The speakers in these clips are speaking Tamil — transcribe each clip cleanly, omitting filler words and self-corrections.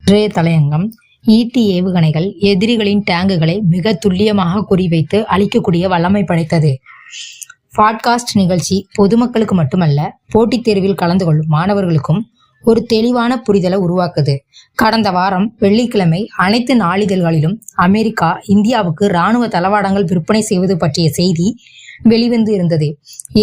இன்றைய தலையங்கம் ஈட்டி ஏவுகணைகள் எதிரிகளின் டேங்குகளை மிக துல்லியமாக குறிவைத்து அழிக்கக்கூடிய வல்லமை படைத்தது. பாட்காஸ்ட் நிகழ்ச்சி பொதுமக்களுக்கு மட்டுமல்ல, போட்டித் தேர்வில் கலந்து கொள்ளும் மாணவர்களுக்கும் ஒரு தெளிவான புரிதலை உருவாக்குது. கடந்த வாரம் வெள்ளிக்கிழமை அனைத்து நாளிதழ்களிலும் அமெரிக்கா இந்தியாவுக்கு இராணுவ தளவாடங்கள் விற்பனை செய்வது பற்றிய செய்தி வெளிவந்து இருந்தது.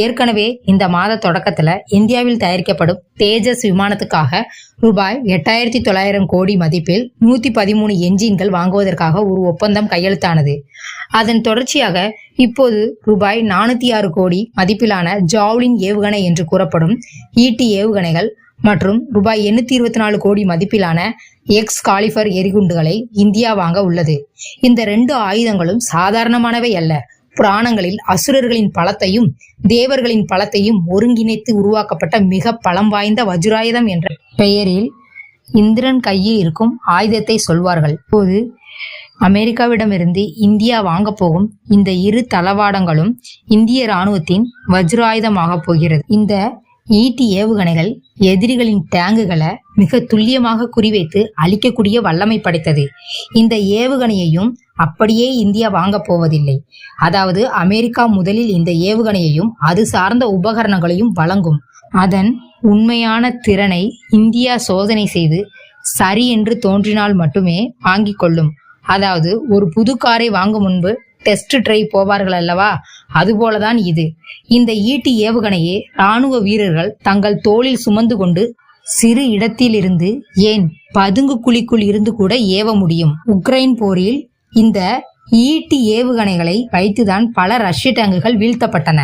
ஏற்கனவே இந்த மாத தொடக்கத்துல இந்தியாவில் தயாரிக்கப்படும் தேஜஸ் விமானத்துக்காக ரூபாய் 8,900 கோடி மதிப்பில் 113 என்ஜின்கள் வாங்குவதற்காக ஒரு ஒப்பந்தம் கையெழுத்தானது. அதன் தொடர்ச்சியாக இப்போது ரூபாய் 406 கோடி மதிப்பிலான ஜாவ்லின் ஏவுகணை என்று கூறப்படும் ஈட்டி ஏவுகணைகள் மற்றும் ரூபாய் 824 கோடி மதிப்பிலான எக்ஸ்காலிபர் எரிகுண்டுகளை இந்தியா வாங்க உள்ளது. இந்த 2 ஆயுதங்களும் சாதாரணமானவை அல்ல. புராணங்களில் அசுரர்களின் பலத்தையும் தேவர்களின் பலத்தையும் ஒருங்கிணைத்து உருவாக்கப்பட்ட மிக பலம் வாய்ந்த வஜ்ராயுதம் என்ற பெயரில் இந்திரன் கையில் இருக்கும் ஆயுதத்தை சொல்வார்கள். இப்போது அமெரிக்காவிடமிருந்து இந்தியா வாங்க போகும் இந்த 2 தளவாடங்களும் இந்திய இராணுவத்தின் வஜ்ராயுதமாக போகிறது. இந்த ஈட்டி ஏவுகணைகள் எதிரிகளின் டேங்குகளை மிக துல்லியமாக குறிவைத்து அழிக்கக்கூடிய வல்லமை படைத்தது. இந்த ஏவுகணையையும் அப்படியே இந்தியா வாங்க போவதில்லை. அதாவது அமெரிக்கா முதலில் இந்த ஏவுகணையையும் அது சார்ந்த உபகரணங்களையும் வழங்கும். அதன் உண்மையான திறனை இந்தியா சோதனை செய்து சரி என்று தோன்றினால் மட்டுமே வாங்கிக் கொள்ளும். அதாவது ஒரு புது காரை வாங்கும் முன்பு டெஸ்ட் டிரைவ் போவார்கள் அல்லவா, அதுபோலதான் இது. இந்த ஈட்டி ஏவுகணையே இராணுவ வீரர்கள் தங்கள் தோளில் சுமந்து கொண்டு சிறு இடத்திலிருந்து, ஏன் பதுங்கு குழிக்குள் இருந்து கூட ஏவ முடியும். உக்ரைன் போரில் இந்த ஈட்டி ஏவுகணைகளை வைத்துதான் பல ரஷ்ய டேங்குகள் வீழ்த்தப்பட்டன.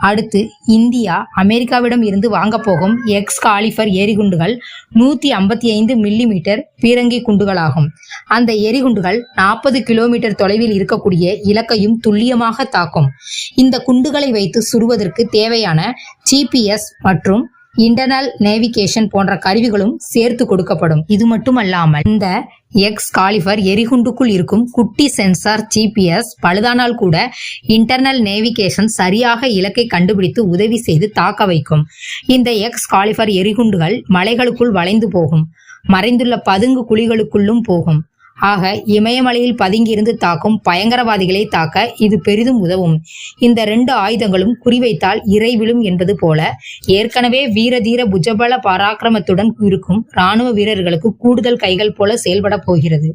அடுத்து இந்தியா அமெரிக்காவிடம் இருந்து வாங்க போகும் எக்ஸ்காலிபர் எரிகுண்டுகள் 155 மில்லிமீட்டர் பீரங்கி குண்டுகளாகும். அந்த எரிகுண்டுகள் 40 கிலோமீட்டர் தொலைவில் இருக்கக்கூடிய இலக்கையும் துல்லியமாக தாக்கும். இந்த குண்டுகளை வைத்து சுடுவதற்கு தேவையான GPS மற்றும் இன்டர்னல் நேவிகேஷன் போன்ற கருவிகளும் சேர்த்து கொடுக்கப்படும். இது மட்டுமல்லாமல் இந்த எக்ஸ்காலிபர் எரிகுண்டுக்குள் இருக்கும் குட்டி சென்சார் GPS பழுதானால் கூட இன்டர்னல் நேவிகேஷன் சரியாக இலக்கை கண்டுபிடித்து உதவி செய்து தாக்க வைக்கும். இந்த எக்ஸ்காலிபர் எரிகுண்டுகள் மலைகளுக்குள் வளைந்து போகும், மறைந்துள்ள பதுங்கு குழிகளுக்குள்ளும் போகும். ஆக இமயமலையில் பதுங்கியிருந்து தாக்கும் பயங்கரவாதிகளை தாக்க இது பெரிதும் உதவும். இந்த 2 ஆயுதங்களும் குறிவைத்தால் இறை விழும் என்பது போல ஏற்கனவே வீரதீர புஜபல பராக்கிரமத்துடன் இருக்கும் இராணுவ வீரர்களுக்கு கூடுதல் கைகள் போல செயல்பட போகிறது.